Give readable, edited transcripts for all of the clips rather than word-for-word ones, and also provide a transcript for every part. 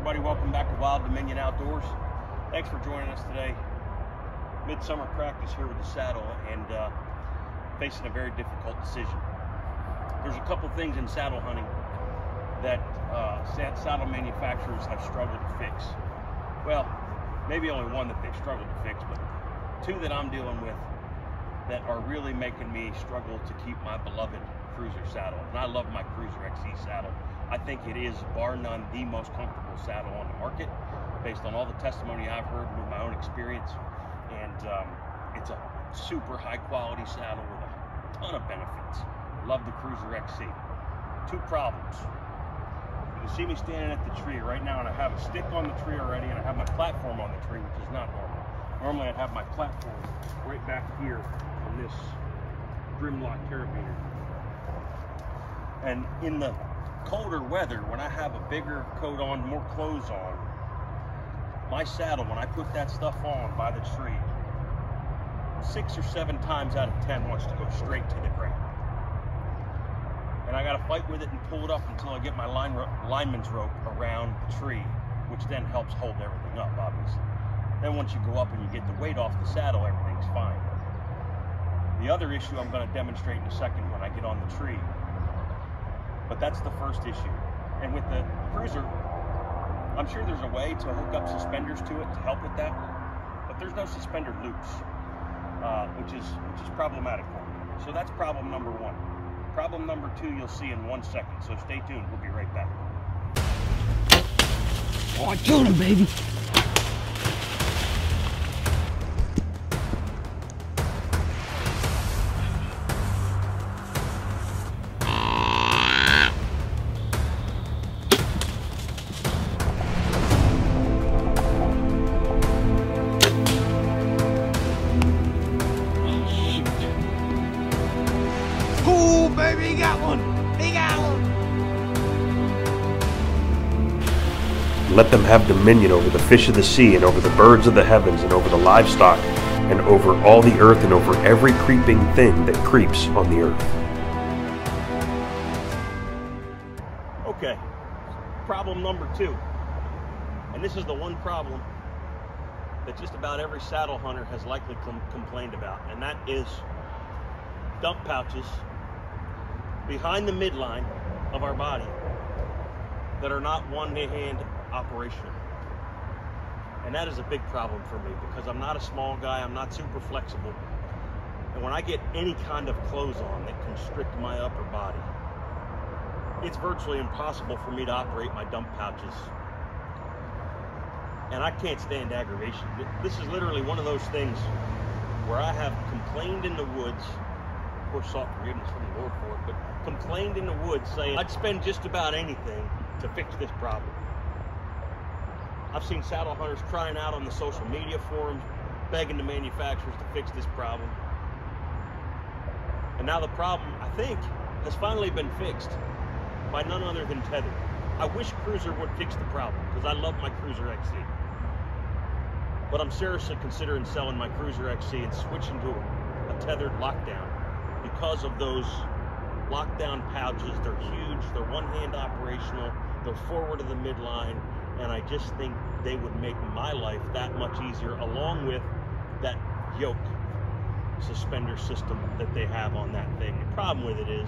everybody, welcome back to Wild Dominion Outdoors. Thanks for joining us today. Midsummer practice here with the saddle and facing a very difficult decision. There's a couple things in saddle hunting that saddle manufacturers have struggled to fix. Well, maybe only one that they've struggled to fix, but two that I'm dealing with that are really making me struggle to keep my beloved Cruzr saddle. And I love my Cruzr XC saddle. I think it is, bar none, the most comfortable saddle on the market, based on all the testimony I've heard with my own experience. And it's a super high quality saddle with a ton of benefits. Love the Cruzr XC. Two problems. You can see me standing at the tree right now, and I have a stick on the tree already, and I have my platform on the tree, which is not normal. Normally I'd have my platform right back here on this Grimlock carabiner. And in the colder weather, when I have a bigger coat on, more clothes on, my saddle, when I put that stuff on by the tree, 6 or 7 times out of 10 wants to go straight to the ground. And I gotta fight with it and pull it up until I get my lineman's rope around the tree, which then helps hold everything up, obviously. Then once you go up and you get the weight off the saddle, everything's fine. The other issue I'm gonna demonstrate in a second when I get on the tree, but that's the first issue. And with the Cruzr, I'm sure there's a way to hook up suspenders to it to help with that, but there's no suspender loops, which is problematic for me. So that's problem number one. Problem number two, you'll see in 1 second, so stay tuned, we'll be right back. Oh, I killed him, baby. Baby, he got one! He got one! Let them have dominion over the fish of the sea and over the birds of the heavens and over the livestock and over all the earth and over every creeping thing that creeps on the earth. Okay, problem number two. And this is the one problem that just about every saddle hunter has likely complained about, and that is dump pouches behind the midline of our body that are not one-hand operational. And that is a big problem for me because I'm not a small guy, I'm not super flexible. And when I get any kind of clothes on that constrict my upper body, it's virtually impossible for me to operate my dump pouches. And I can't stand aggravation. This is literally one of those things where I have complained in the woods, of course, sought forgiveness from the Lord for it, but complained in the woods saying I'd spend just about anything to fix this problem. I've seen saddle hunters crying out on the social media forums, begging the manufacturers to fix this problem. And now the problem, I think, has finally been fixed by none other than Tethered. I wish Cruzr would fix the problem because I love my Cruzr XC. But I'm seriously considering selling my Cruzr XC and switching to a Tethrd Lockdown because of those lockdown pouches. They're huge, they're one-hand operational, they're forward of the midline, and I just think they would make my life that much easier, along with that yoke suspender system that they have on that thing. The problem with it is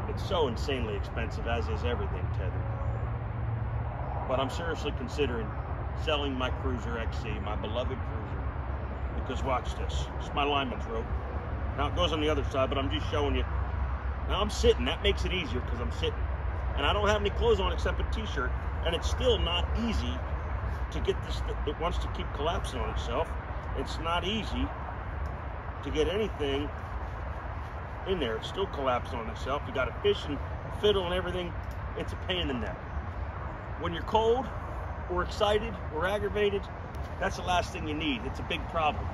it's so insanely expensive, as is everything Tethered. But I'm seriously considering selling my Cruzr XC, my beloved Cruzr, because watch this. It's my lineman's rope. Now it goes on the other side, but I'm just showing you. Now I'm sitting, that makes it easier because I'm sitting. And I don't have any clothes on except a t-shirt, and it's still not easy to get this, it wants to keep collapsing on itself. It's not easy to get anything in there. It's still collapsing on itself. You got to fish and fiddle and everything. It's a pain in the neck. When you're cold or excited or aggravated, that's the last thing you need. It's a big problem.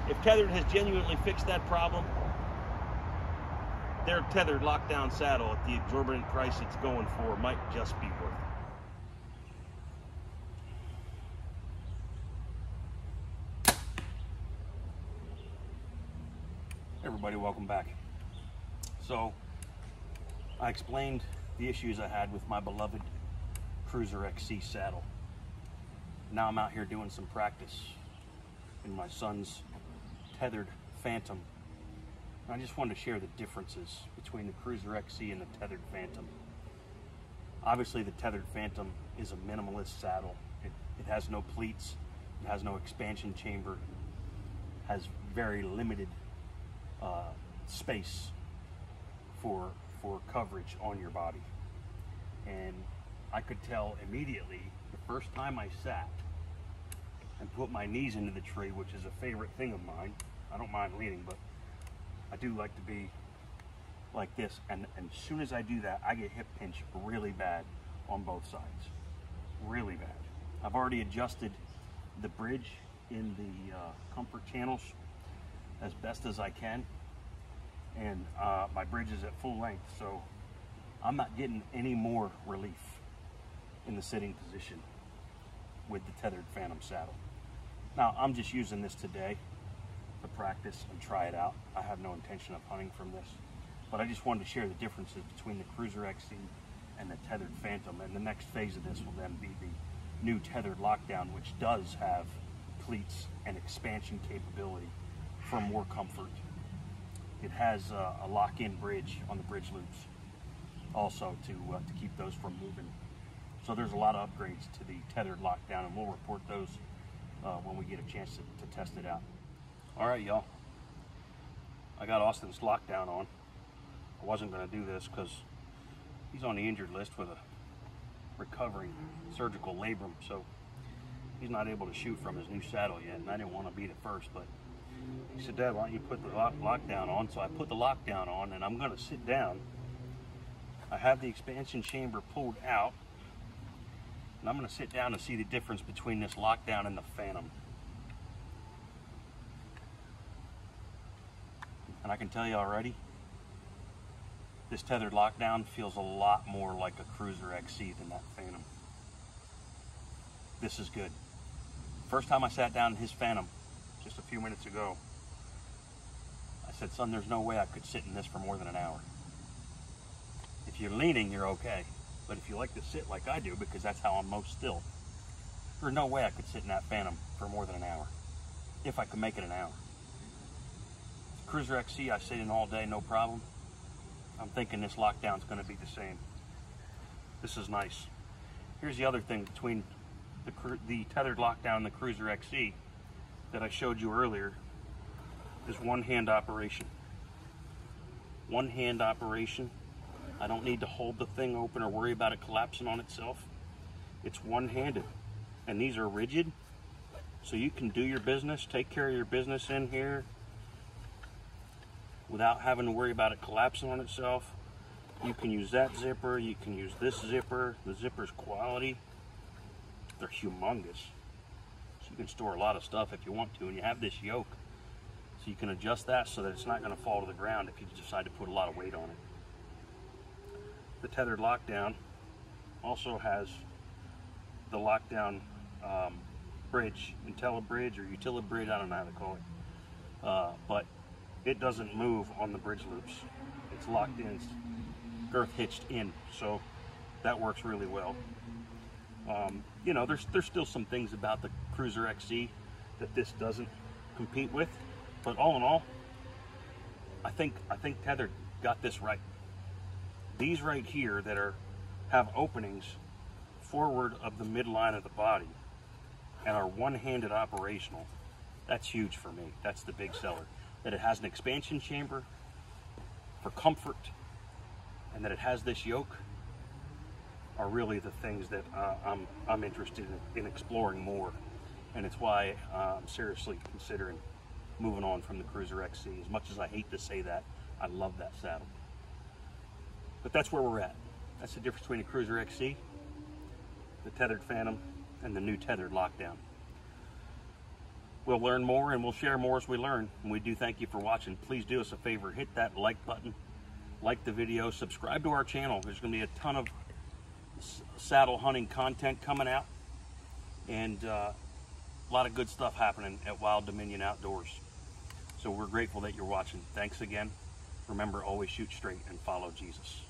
If Tethered has genuinely fixed that problem, their Tethrd Lockdown saddle at the exorbitant price it's going for might just be worth it. Everybody, welcome back. So I explained the issues I had with my beloved Cruzr XC saddle. Now I'm out here doing some practice in my son's Tethrd Phantom. I just wanted to share the differences between the Cruzr XC and the Tethrd Phantom. Obviously the Tethrd Phantom is a minimalist saddle. It has no pleats, it has no expansion chamber, has very limited space for coverage on your body. And I could tell immediately the first time I sat and put my knees into the tree, which is a favorite thing of mine. I don't mind leaning, but I do like to be like this. And as soon as I do that, I get hip pinch really bad on both sides. Really bad. I've already adjusted the bridge in the comfort channels as best as I can. And my bridge is at full length, so I'm not getting any more relief in the sitting position with the Tethrd Phantom saddle. Now, I'm just using this today to practice and try it out. I have no intention of hunting from this, but I just wanted to share the differences between the Cruzr XC and the Tethrd Phantom. And the next phase of this will then be the new Tethrd Lockdown, which does have pleats and expansion capability for more comfort. It has a lock-in bridge on the bridge loops also to keep those from moving. So there's a lot of upgrades to the Tethrd Lockdown, and we'll report those when we get a chance to test it out. All right, y'all. I got Austin's Lockdown on. I wasn't going to do this because he's on the injured list with a recovering surgical labrum, so he's not able to shoot from his new saddle yet, and I didn't want to be the first, but he said, Dad, why don't you put the lockdown on? So I put the lockdown on, and I'm going to sit down. I have the expansion chamber pulled out, and I'm going to sit down and see the difference between this lockdown and the Phantom. And I can tell you already, this Tethrd Lockdown feels a lot more like a Cruzr XC than that Phantom. This is good. First time I sat down in his Phantom, just a few minutes ago, I said, son, there's no way I could sit in this for more than an hour. If you're leaning, you're okay. But if you like to sit like I do, because that's how I'm most still, there's no way I could sit in that Phantom for more than an hour, if I could make it an hour. Cruzr XC, I sit in all day, no problem. I'm thinking this Lockdown's going to be the same. This is nice. Here's the other thing between the Tethrd Lockdown and the Cruzr XC that I showed you earlier is one-hand operation. One-hand operation. I don't need to hold the thing open or worry about it collapsing on itself. It's one-handed, and these are rigid, so you can do your business, take care of your business in here without having to worry about it collapsing on itself. You can use that zipper, you can use this zipper. The zipper's quality. They're humongous. So you can store a lot of stuff if you want to, and you have this yoke. So you can adjust that so that it's not going to fall to the ground if you decide to put a lot of weight on it. The Tethrd Lockdown also has the lockdown bridge, IntelliBridge or UtiliBridge, I don't know how to call it. But it doesn't move on the bridge loops. It's locked in, it's girth hitched in, so that works really well. You know, there's still some things about the Cruzr XC that this doesn't compete with, but all in all, I think Tethrd got this right. These right here that have openings forward of the midline of the body and are one-handed operational, that's huge for me. That's the big seller. That it has an expansion chamber for comfort and that it has this yoke are really the things that I'm interested in exploring more, and it's why I'm seriously considering moving on from the Cruzr XC. As much as I hate to say that, I love that saddle. But that's where we're at. That's the difference between the Cruzr XC, the Tethrd Phantom, and the new Tethrd Lockdown. We'll learn more and we'll share more as we learn, and we do thank you for watching. Please do us a favor, hit that like button, like the video, subscribe to our channel. There's going to be a ton of saddle hunting content coming out, and a lot of good stuff happening at Wild Dominion Outdoors. So we're grateful that you're watching. Thanks again. Remember, always shoot straight and follow Jesus.